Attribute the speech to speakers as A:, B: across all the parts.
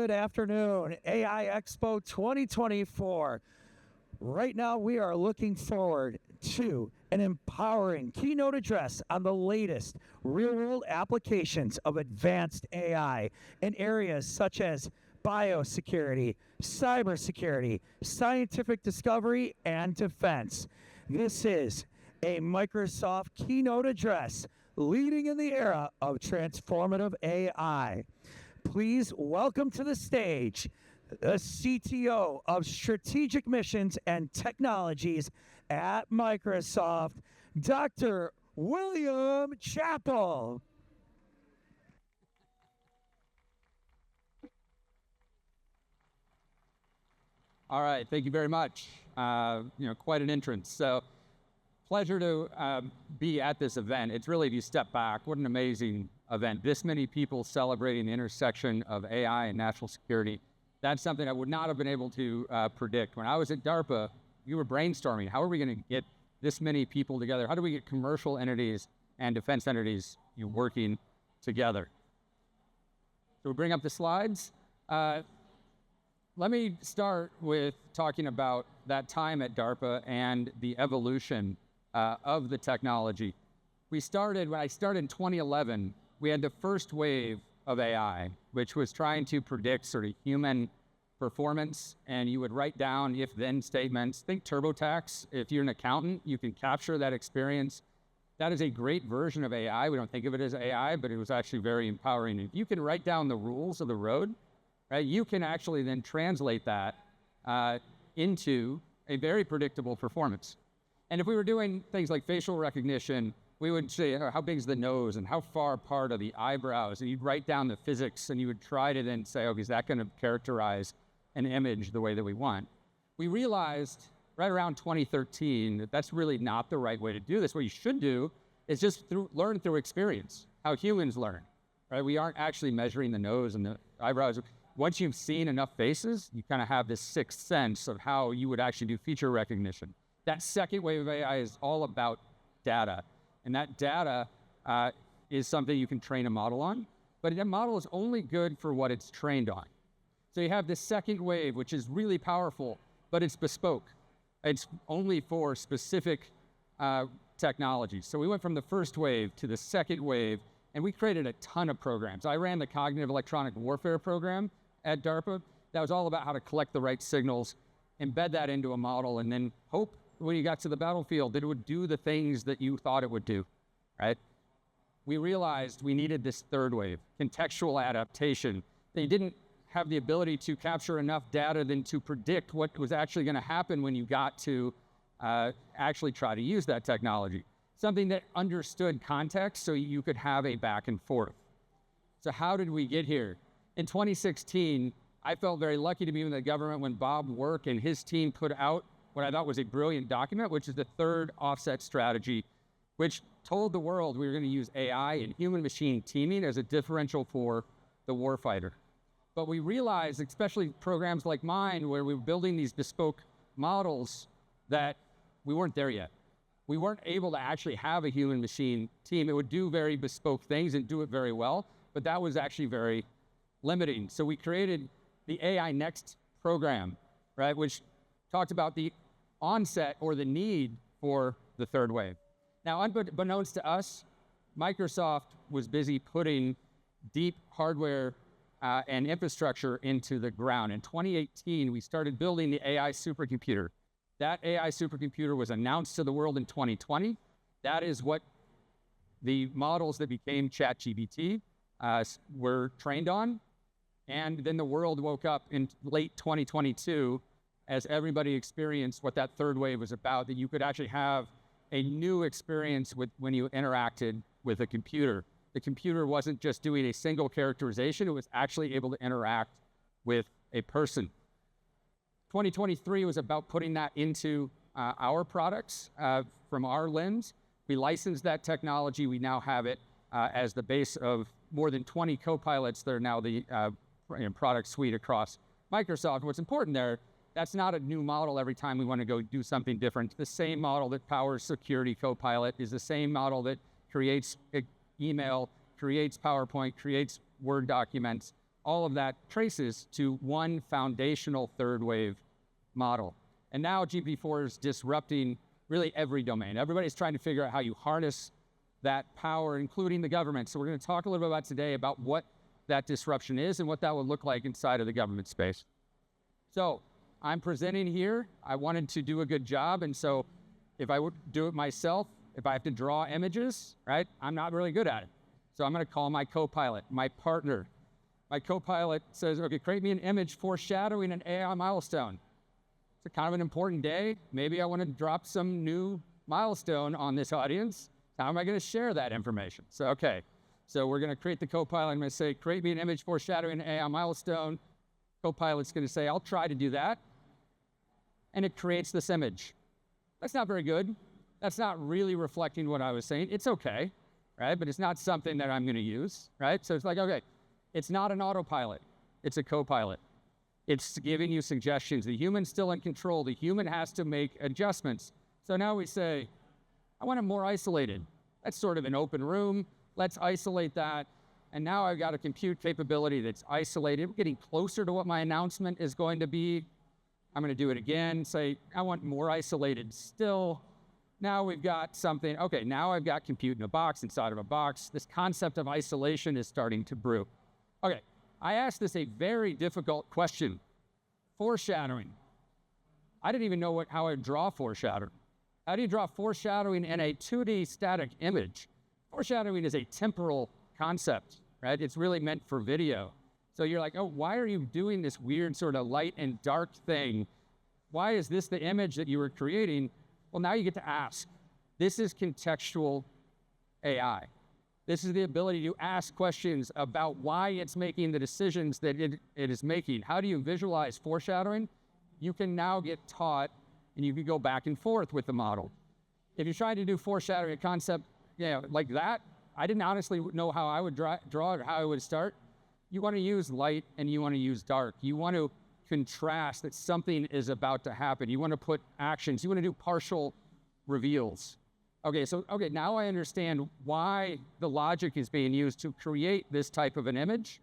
A: Good afternoon, AI Expo 2024. Right now, we are looking forward to an empowering keynote address on the latest real-world applications of advanced AI in areas such as biosecurity, cybersecurity, scientific discovery, and defense. This is a Microsoft keynote address leading in the era of transformative AI. Please welcome to the stage the CTO of Strategic Missions and Technologies at Microsoft, Dr. William Chappell.
B: All right, thank you very much. Quite an entrance. So, pleasure to be at this event. It's really, if you step back, what an amazing event. This many people celebrating the intersection of AI and national security. That's something I would not have been able to predict. When I was at DARPA, we were brainstorming, how are we going to get this many people together? How do we get commercial entities and defense entities working together? So we bring up the slides. Let me start with talking about that time at DARPA and the evolution of the technology. When I started in 2011, we had the first wave of AI, which was trying to predict sort of human performance, and you would write down if-then statements. Think TurboTax. If you're an accountant, you can capture that experience. That is a great version of AI. We don't think of it as AI, but it was actually very empowering. If you can write down the rules of the road, right, you can actually then translate that into a very predictable performance. And if we were doing things like facial recognition, we would say, how big is the nose and how far apart are the eyebrows? And you'd write down the physics and you would try to then say, okay, is that going to characterize an image the way that we want? We realized right around 2013 that that's really not the right way to do this. What you should do is just learn through experience, how humans learn, right? We aren't actually measuring the nose and the eyebrows. Once you've seen enough faces, you kind of have this sixth sense of how you would actually do feature recognition. That second wave of AI is all about data. And that data is something you can train a model on, but that model is only good for what it's trained on. So you have this second wave, which is really powerful, but it's bespoke. It's only for specific technologies. So we went from the first wave to the second wave, and we created a ton of programs. I ran the Cognitive Electronic Warfare program at DARPA. That was all about how to collect the right signals, embed that into a model, and then hope when you got to the battlefield that it would do the things that you thought it would do, right? We realized we needed this third wave, contextual adaptation. They didn't have the ability to capture enough data than to predict what was actually going to happen when you got to actually try to use that technology. Something that understood context so you could have a back and forth. So how did we get here? In 2016, I felt very lucky to be in the government when Bob Work and his team put out what I thought was a brilliant document, which is the third offset strategy, which told the world we were going to use AI and human-machine teaming as a differential for the warfighter. But we realized, especially programs like mine, where we were building these bespoke models, that we weren't there yet. We weren't able to actually have a human-machine team. It would do very bespoke things and do it very well, but that was actually very limiting. So we created the AI Next program, right, which talked about the onset or the need for the third wave. Now, unbeknownst to us, Microsoft was busy putting deep hardware and infrastructure into the ground. In 2018, we started building the AI supercomputer. That AI supercomputer was announced to the world in 2020. That is what the models that became ChatGPT were trained on. And then the world woke up in late 2022 as everybody experienced what that third wave was about, that you could actually have a new experience when you interacted with a computer. The computer wasn't just doing a single characterization, it was actually able to interact with a person. 2023 was about putting that into our products from our lens. We licensed that technology. We now have it as the base of more than 20 co-pilots that are now the product suite across Microsoft. What's important there, that's not a new model every time we want to go do something different. The same model that powers Security Copilot is the same model that creates email, creates PowerPoint, creates Word documents. all of that traces to one foundational third wave model. And now GPT-4 is disrupting really every domain. Everybody's trying to figure out how you harness that power, including the government. So we're going to talk a little bit about today about what that disruption is and what that would look like inside of the government space. So I'm presenting here. I wanted to do a good job. And so if I would do it myself, if I have to draw images, right, I'm not really good at it. So I'm going to call my co-pilot, my partner. My co-pilot says, okay, create me an image foreshadowing an AI milestone. It's a kind of an important day. Maybe I want to drop some new milestone on this audience. How am I going to share that information? So, okay. So we're going to create the co-pilot. I'm going to say, create me an image foreshadowing an AI milestone. Co-pilot's going to say, I'll try to do that. And it creates this image. That's not very good. That's not really reflecting what I was saying. It's okay, right? But it's not something that I'm going to use, right? So it's like, okay, it's not an autopilot. It's a co-pilot. It's giving you suggestions. The human's still in control. The human has to make adjustments. So now we say, I want it more isolated. That's sort of an open room. Let's isolate that. And now I've got a compute capability that's isolated. We're getting closer to what my announcement is going to be. I'm going to do it again. Say, I want more isolated still. Now we've got something. Okay, now I've got compute in a box inside of a box. This concept of isolation is starting to brew. Okay, I asked this a very difficult question. Foreshadowing. I didn't even know how I would draw foreshadowing. How do you draw foreshadowing in a 2D static image? Foreshadowing is a temporal concept, right? It's really meant for video. So you're like, oh, why are you doing this weird sort of light and dark thing? Why is this the image that you were creating? Well, now you get to ask. This is contextual AI. This is the ability to ask questions about why it's making the decisions that it is making. How do you visualize foreshadowing? You can now get taught, and you can go back and forth with the model. If you're trying to do foreshadowing a concept, like that, I didn't honestly know how I would draw it or how I would start. You want to use light and you want to use dark. You want to contrast that something is about to happen. You want to put actions. You want to do partial reveals. Okay, now I understand why the logic is being used to create this type of an image.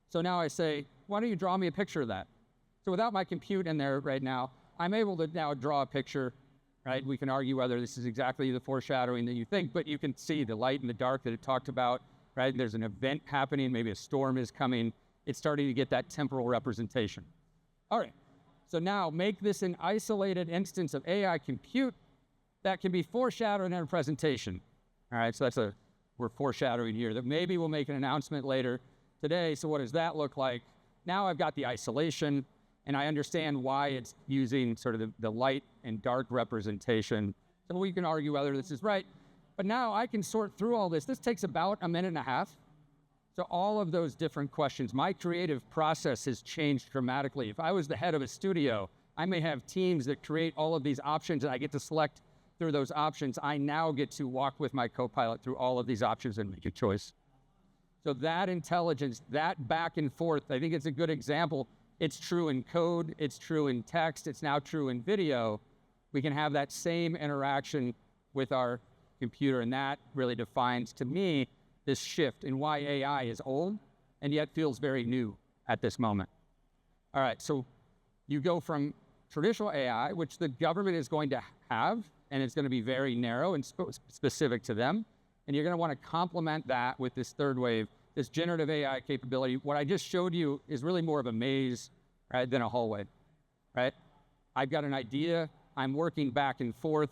B: So now I say, why don't you draw me a picture of that? So without my compute in there right now, I'm able to now draw a picture, right? We can argue whether this is exactly the foreshadowing that you think, but you can see the light and the dark that it talked about, right? There's an event happening, maybe a storm is coming. It's starting to get that temporal representation. All right, so now make this an isolated instance of AI compute that can be foreshadowed in a presentation. All right, so we're foreshadowing here that maybe we'll make an announcement later today. So what does that look like? Now I've got the isolation, and I understand why it's using sort of the light and dark representation. So we can argue whether this is right, but now I can sort through all this. This takes about a minute and a half. So all of those different questions, my creative process has changed dramatically. If I was the head of a studio, I may have teams that create all of these options, and I get to select through those options. I now get to walk with my co-pilot through all of these options and make a choice. So that intelligence, that back and forth, I think it's a good example. It's true in code, it's true in text, it's now true in video. We can have that same interaction with our computer, and that really defines, to me, this shift in why AI is old and yet feels very new at this moment. All right, so you go from traditional AI, which the government is going to have, and it's going to be very narrow and specific to them, and you're going to want to complement that with this third wave, this generative AI capability. What I just showed you is really more of a maze, right, than a hallway, right? I've got an idea. I'm working back and forth.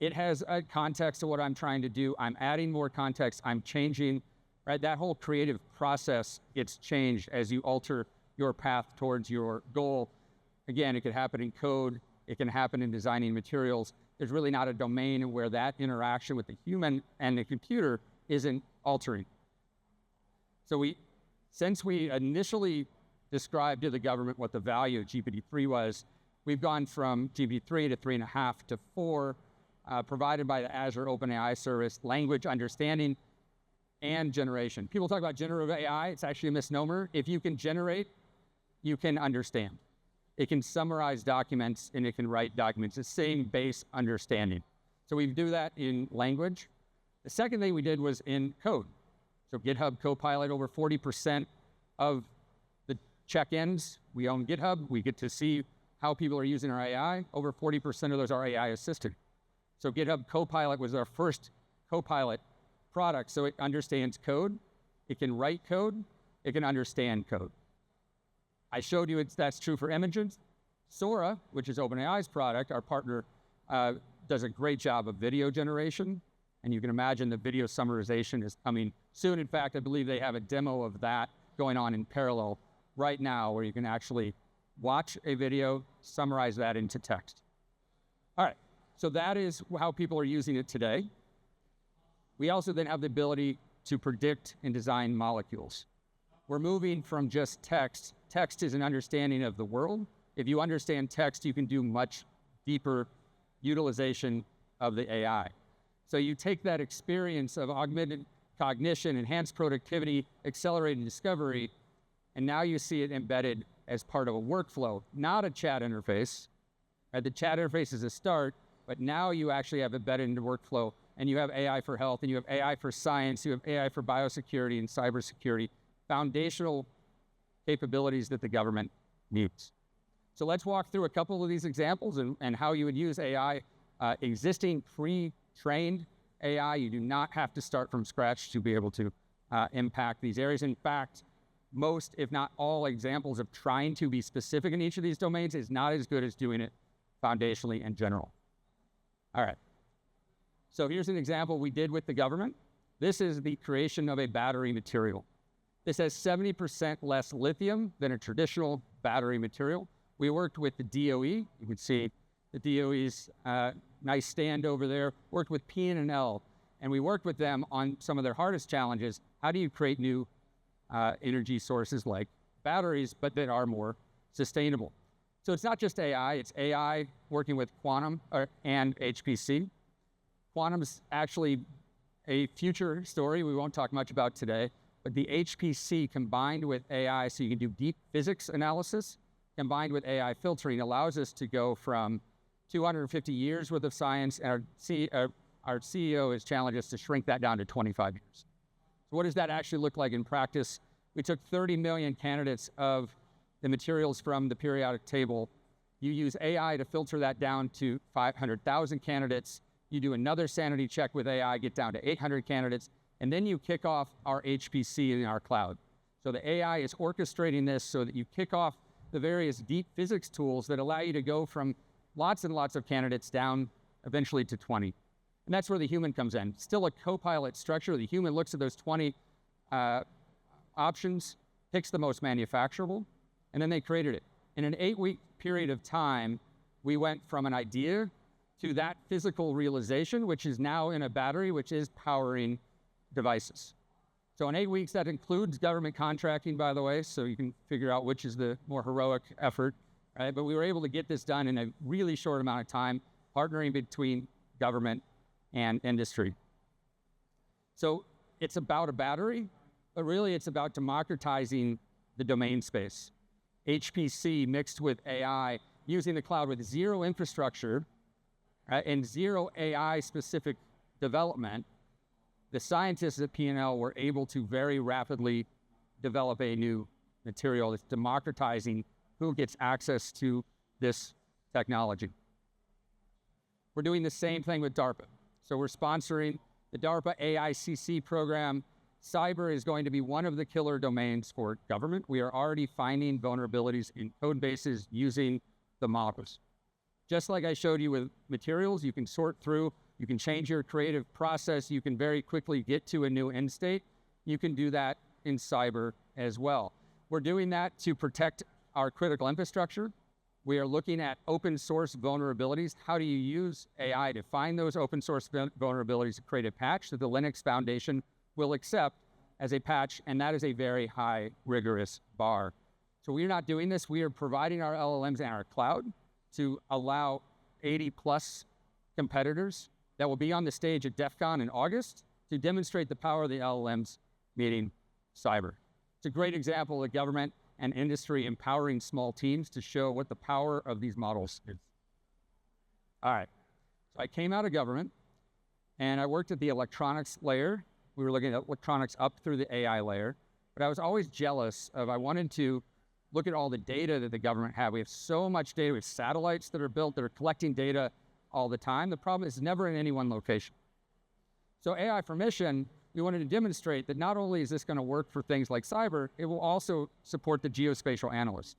B: It has a context to what I'm trying to do. I'm adding more context. I'm changing, right? That whole creative process gets changed as you alter your path towards your goal. Again, it could happen in code. It can happen in designing materials. There's really not a domain where that interaction with the human and the computer isn't altering. So since we initially described to the government what the value of GPT-3 was, we've gone from GPT-3 to 3.5 to 4, provided by the Azure OpenAI service, language understanding and generation. People talk about generative AI. It's actually a misnomer. If you can generate, you can understand. It can summarize documents and it can write documents. It's the same base understanding. So we do that in language. The second thing we did was in code. So GitHub Copilot, over 40% of the check-ins. We own GitHub. We get to see how people are using our AI. Over 40% of those are AI assisted. So GitHub Copilot was our first Copilot product. So it understands code. It can write code. It can understand code. I showed you that's true for images. Sora, which is OpenAI's product, our partner, does a great job of video generation. And you can imagine the video summarization is coming soon. In fact, I believe they have a demo of that going on in parallel right now, where you can actually watch a video, summarize that into text. All right, so that is how people are using it today. We also then have the ability to predict and design molecules. We're moving from just text. Text is an understanding of the world. If you understand text, you can do much deeper utilization of the AI. So you take that experience of augmented cognition, enhanced productivity, accelerated discovery, and now you see it embedded as part of a workflow, not a chat interface. Right? The chat interface is a start, but now you actually have embedded into workflow, and you have AI for health, and you have AI for science, you have AI for biosecurity and cybersecurity, foundational capabilities that the government needs. So let's walk through a couple of these examples and how you would use AI. Existing pre-trained AI, you do not have to start from scratch to be able to impact these areas. In fact, most, if not all, examples of trying to be specific in each of these domains is not as good as doing it foundationally in general. All right. So here's an example we did with the government. This is the creation of a battery material. This has 70% less lithium than a traditional battery material. We worked with the DOE. You can see the DOE's nice stand over there. Worked with PN&L, and we worked with them on some of their hardest challenges. How do you create new energy sources like batteries, but that are more sustainable? So it's not just AI, it's AI working with quantum and HPC. Quantum's actually a future story we won't talk much about today, but the HPC combined with AI, so you can do deep physics analysis, combined with AI filtering, allows us to go from 250 years worth of science, and our CEO has challenged us to shrink that down to 25 years. So what does that actually look like in practice? We took 30 million candidates of the materials from the periodic table. You use AI to filter that down to 500,000 candidates. You do another sanity check with AI, get down to 800 candidates, and then you kick off our HPC in our cloud. So the AI is orchestrating this so that you kick off the various deep physics tools that allow you to go from lots and lots of candidates down eventually to 20. And that's where the human comes in. Still a co-pilot structure. The human looks at those 20 options, picks the most manufacturable, and then they created it. In an 8-week period of time, we went from an idea to that physical realization, which is now in a battery, which is powering devices. So in 8 weeks, that includes government contracting, by the way, so you can figure out which is the more heroic effort, right? But we were able to get this done in a really short amount of time, partnering between government and industry. So it's about a battery, but really it's about democratizing the domain space. HPC mixed with AI, using the cloud with zero infrastructure, right, and zero AI-specific development. The scientists at P&L were able to very rapidly develop a new material that's democratizing who gets access to this technology. We're doing the same thing with DARPA. So we're sponsoring the DARPA AICC program. Cyber is going to be one of the killer domains for government. We are already finding vulnerabilities in code bases using the models. Just like I showed you with materials, you can sort through, you can change your creative process, you can very quickly get to a new end state. You can do that in cyber as well. We're doing that to protect our critical infrastructure. We are looking at open source vulnerabilities. How do you use AI to find those open source vulnerabilities to create a patch that the Linux Foundation will accept as a patch, and that is a very high, rigorous bar. So we're not doing this. We are providing our LLMs and our cloud to allow 80 plus competitors that will be on the stage at DEF CON in August to demonstrate the power of the LLMs meeting cyber. It's a great example of government and industry empowering small teams to show what the power of these models is. All right, so I came out of government and I worked at the electronics layer. We were looking at electronics up through the AI layer. but I was always jealous of, I wanted to look at all the data that the government had. We have so much data. We have satellites that are built that are collecting data all the time. The problem is never in any one location. So AI for Mission, we wanted to demonstrate that not only is this going to work for things like cyber, it will also support the geospatial analyst.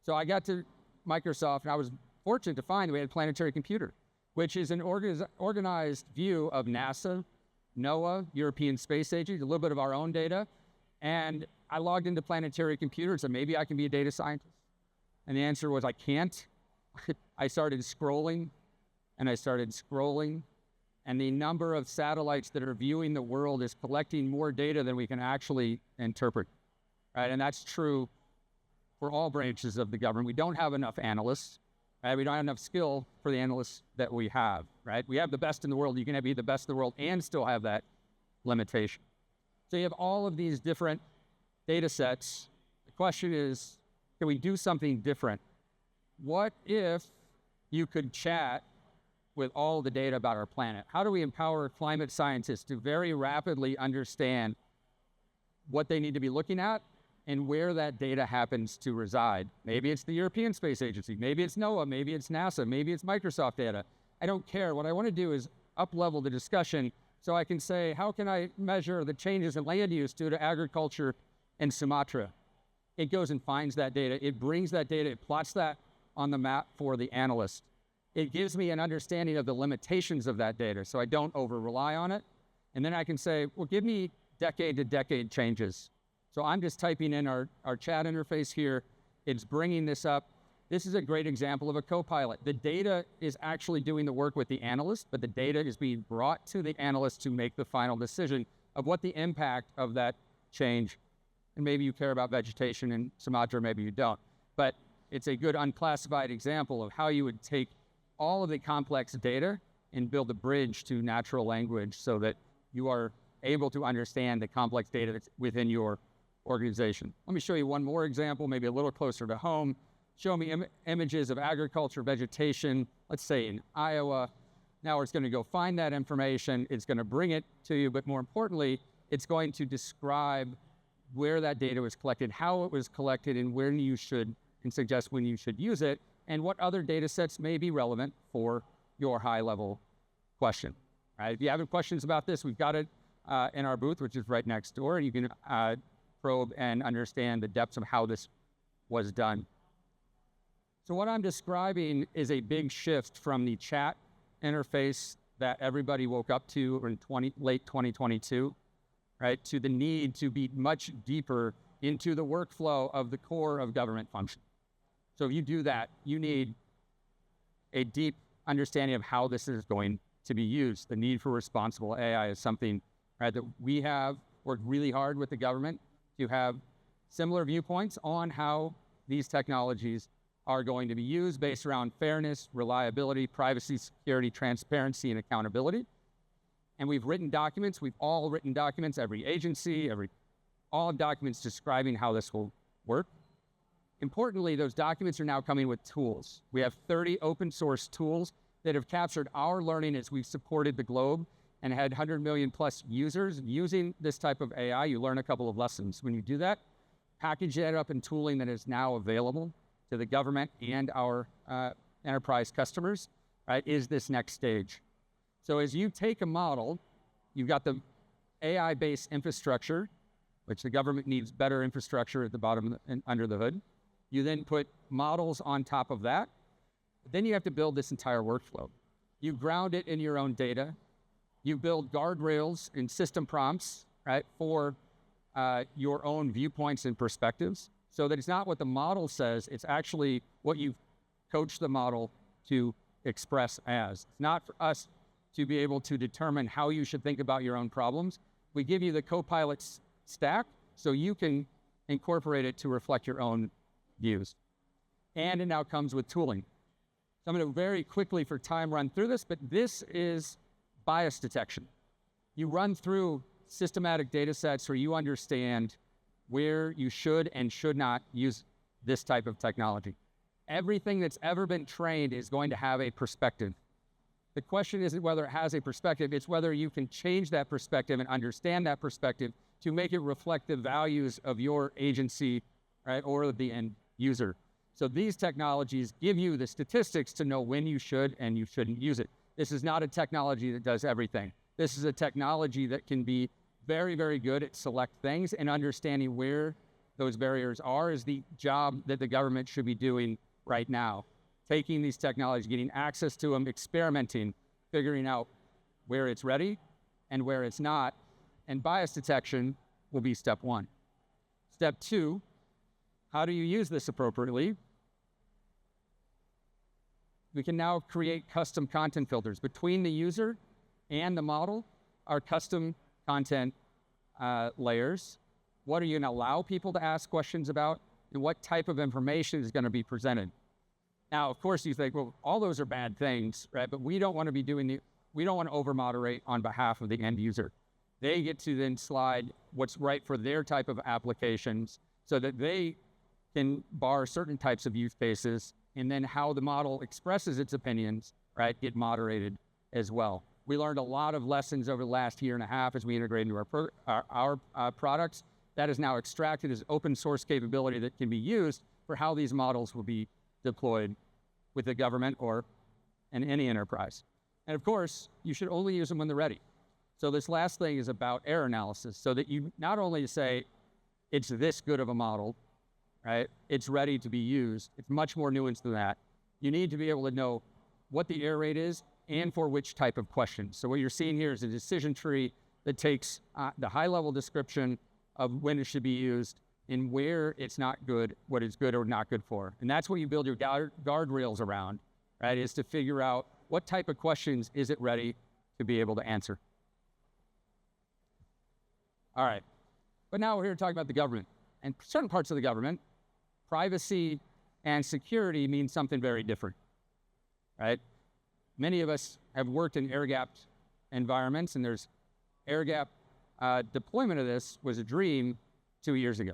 B: So I got to Microsoft, and I was fortunate to find that we had Planetary Computer, which is an organized view of NASA, NOAA, European Space Agency, a little bit of our own data. And I logged into Planetary Computer and said, maybe I can be a data scientist. And the answer was, I can't. I started scrolling, and I started scrolling, and the number of satellites that are viewing the world is collecting more data than we can actually interpret, right? And that's true for all branches of the government. We don't have enough analysts, right? We don't have enough skill for the analysts that we have, right? We have the best in the world. You can be the best in the world and still have that limitation. So you have all of these different data sets. The question is, can we do something different? What if you could chat with all the data about our planet? How do we empower climate scientists to very rapidly understand what they need to be looking at and where that data happens to reside? Maybe it's the European Space Agency, maybe it's NOAA, maybe it's NASA, maybe it's Microsoft data. I don't care. What I want to do is up-level the discussion so I can say, how can I measure the changes in land use due to agriculture in Sumatra? It goes and finds that data. It brings that data. It plots that on the map for the analyst. It gives me an understanding of the limitations of that data so I don't over-rely on it. And then I can say, well, give me decade-to-decade changes. So I'm just typing in our chat interface here. It's bringing this up. This is a great example of a co-pilot. The data is actually doing the work with the analyst, but the data is being brought to the analyst to make the final decision of what the impact of that change. And maybe you care about vegetation in Sumatra, maybe you don't. But it's a good unclassified example of how you would take all of the complex data and build a bridge to natural language so that you are able to understand the complex data that's within your organization. Let me show you one more example, maybe a little closer to home. Show me images of agriculture, vegetation, let's say in Iowa. Now it's going to go find that information. It's going to bring it to you, but more importantly, it's going to describe where that data was collected, how it was collected, and when you should, and suggest when you should use it, and what other data sets may be relevant for your high-level question. Right? If you have any questions about this, we've got it in our booth, which is right next door. You can probe and understand the depths of how this was done. So what I'm describing is a big shift from the chat interface that everybody woke up to in late 2022, right, to the need to be much deeper into the workflow of the core of government function. So if you do that, you need a deep understanding of how this is going to be used. The need for responsible AI is something, right, that we have worked really hard with the government to have similar viewpoints on how these technologies are going to be used based around fairness, reliability, privacy, security, transparency, and accountability. And we've written documents. We've all written documents, every agency, all documents describing how this will work. Importantly, those documents are now coming with tools. We have 30 open source tools that have captured our learning as we've supported the globe and had 100 million plus users using this type of AI. You learn a couple of lessons. When you do that, package that up in tooling that is now available to the government and our enterprise customers, right, is this next stage. So as you take a model, you've got the AI-based infrastructure, which the government needs better infrastructure at the bottom and under the hood. You then put models on top of that. Then you have to build this entire workflow. You ground it in your own data. You build guardrails and system prompts, right, for your own viewpoints and perspectives, so that it's not what the model says, it's actually what you've coached the model to express as. It's not for us to be able to determine how you should think about your own problems. We give you the co-pilot stack so you can incorporate it to reflect your own views. And it now comes with tooling. So I'm going to very quickly for time run through this, but this is bias detection. You run through systematic data sets where you understand where you should and should not use this type of technology. Everything that's ever been trained is going to have a perspective. The question isn't whether it has a perspective, it's whether you can change that perspective and understand that perspective to make it reflect the values of your agency, right, or the end user. So these technologies give you the statistics to know when you should and you shouldn't use it. This is not a technology that does everything. This is a technology that can be very, very good at select things, and understanding where those barriers are is the job that the government should be doing right now. Taking these technologies, getting access to them, experimenting, figuring out where it's ready and where it's not. And bias detection will be step one. Step two, how do you use this appropriately? We can now create custom content filters. Between the user and the model are custom content layers. What are you going to allow people to ask questions about? And what type of information is going to be presented? Now, of course, you think, well, all those are bad things, right? But we don't want to be we don't want to over-moderate on behalf of the end user. They get to then slide what's right for their type of applications so that they can bar certain types of use cases, and then how the model expresses its opinions, right, get moderated as well. We learned a lot of lessons over the last year and a half as we integrate into our products. That is now extracted as open source capability that can be used for how these models will be deployed with the government or in any enterprise. And of course, you should only use them when they're ready. So this last thing is about error analysis, so that you not only say it's this good of a model, right? It's ready to be used. It's much more nuanced than that. You need to be able to know what the error rate is and for which type of questions. So what you're seeing here is a decision tree that takes the high-level description of when it should be used and where it's not good, what it's good or not good for. And that's what you build your guardrails around, right? Is to figure out what type of questions is it ready to be able to answer. All right, but now we're here to talk about the government. And certain parts of the government, privacy and security mean something very different, right? Many of us have worked in air-gapped environments, and there's air-gap deployment of this was a dream 2 years ago.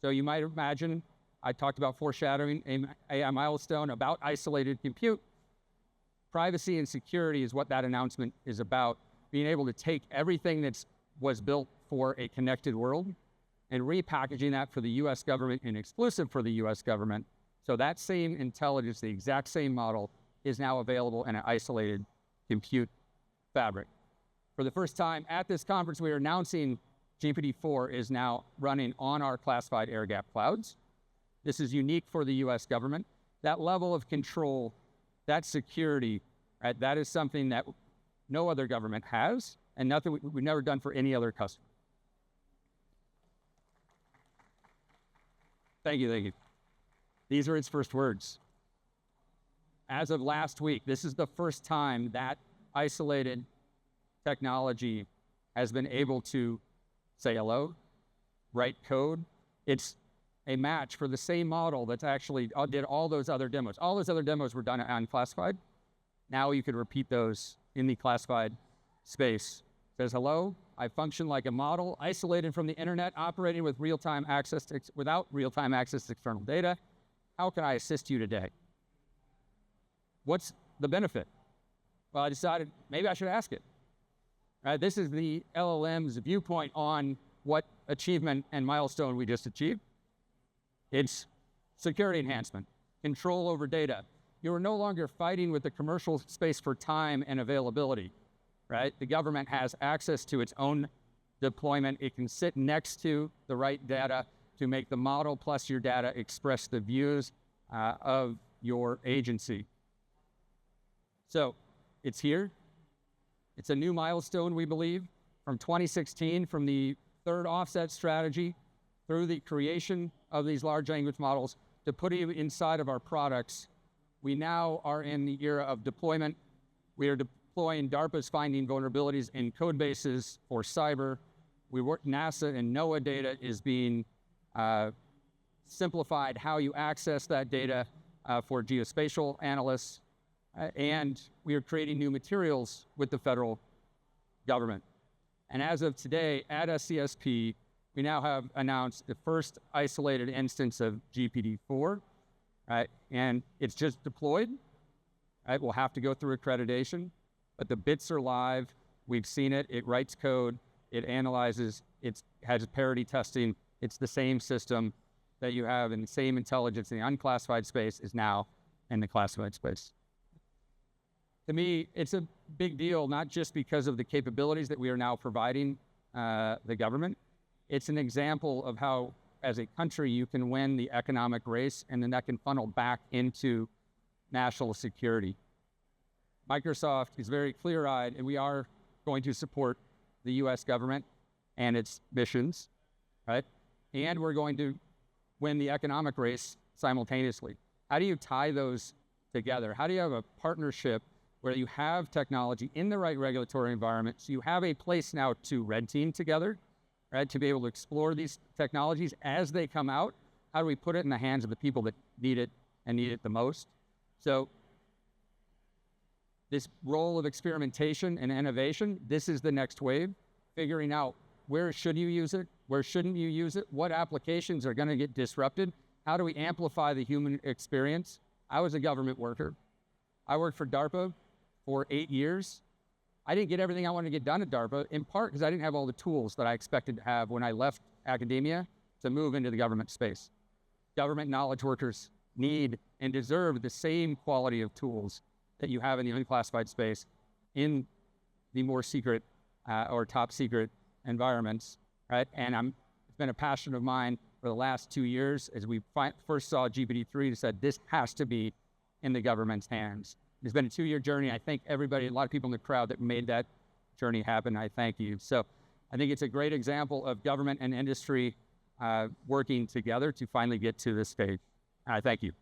B: So you might imagine, I talked about foreshadowing a milestone about isolated compute. Privacy and security is what that announcement is about, being able to take everything that was built for a connected world and repackaging that for the US government and exclusive for the US government. So that same intelligence, the exact same model, is now available in an isolated compute fabric. For the first time at this conference, we are announcing GPT-4 is now running on our classified air-gapped clouds. This is unique for the US government. That level of control, that security, right, that is something that no other government has, and nothing we've never done for any other customer. Thank you, thank you. These are its first words. As of last week, this is the first time that isolated technology has been able to say hello, write code. It's a match for the same model that's actually did all those other demos. All those other demos were done on classified. Now you could repeat those in the classified space. Says, hello, I function like a model, isolated from the internet, operating with real-time access to, without real-time access to external data. How can I assist you today? What's the benefit? Well, I decided maybe I should ask it. Right? This is the LLM's viewpoint on what achievement and milestone we just achieved. It's security enhancement, control over data. You are no longer fighting with the commercial space for time and availability. Right? The government has access to its own deployment. It can sit next to the right data to make the model plus your data express the views of your agency. So it's here. It's a new milestone, we believe, from 2016, from the third offset strategy through the creation of these large language models to putting it inside of our products. We now are in the era of deployment. We are deploying DARPA's finding vulnerabilities in code bases for cyber. We work NASA and NOAA data is being simplified, how you access that data for geospatial analysts. And we are creating new materials with the federal government. And as of today, at SCSP, we now have announced the first isolated instance of GPT-4, right? And it's just deployed, right? We'll have to go through accreditation, but the bits are live. We've seen it. It writes code. it analyzes, it has parity testing. It's the same system that you have in the same intelligence in the unclassified space is now in the classified space. To me, it's a big deal, not just because of the capabilities that we are now providing the government. It's an example of how, as a country, you can win the economic race, and then that can funnel back into national security. Microsoft is very clear-eyed, and we are going to support the U.S. government and its missions, right? And we're going to win the economic race simultaneously. How do you tie those together? How do you have a partnership where you have technology in the right regulatory environment, so you have a place now to red team together, right, to be able to explore these technologies as they come out? How do we put it in the hands of the people that need it and need it the most? So this role of experimentation and innovation, this is the next wave, figuring out where should you use it, where shouldn't you use it, what applications are going to get disrupted, how do we amplify the human experience? I was a government worker. I worked for DARPA for 8 years. I didn't get everything I wanted to get done at DARPA, in part because I didn't have all the tools that I expected to have when I left academia to move into the government space. Government knowledge workers need and deserve the same quality of tools that you have in the unclassified space in the more secret or top secret environments, right? And it's been a passion of mine for the last 2 years as we first saw GPT-3 and said, this has to be in the government's hands. It's been a 2-year journey. I thank everybody, a lot of people in the crowd that made that journey happen. I thank you. So I think it's a great example of government and industry working together to finally get to this stage. I thank you.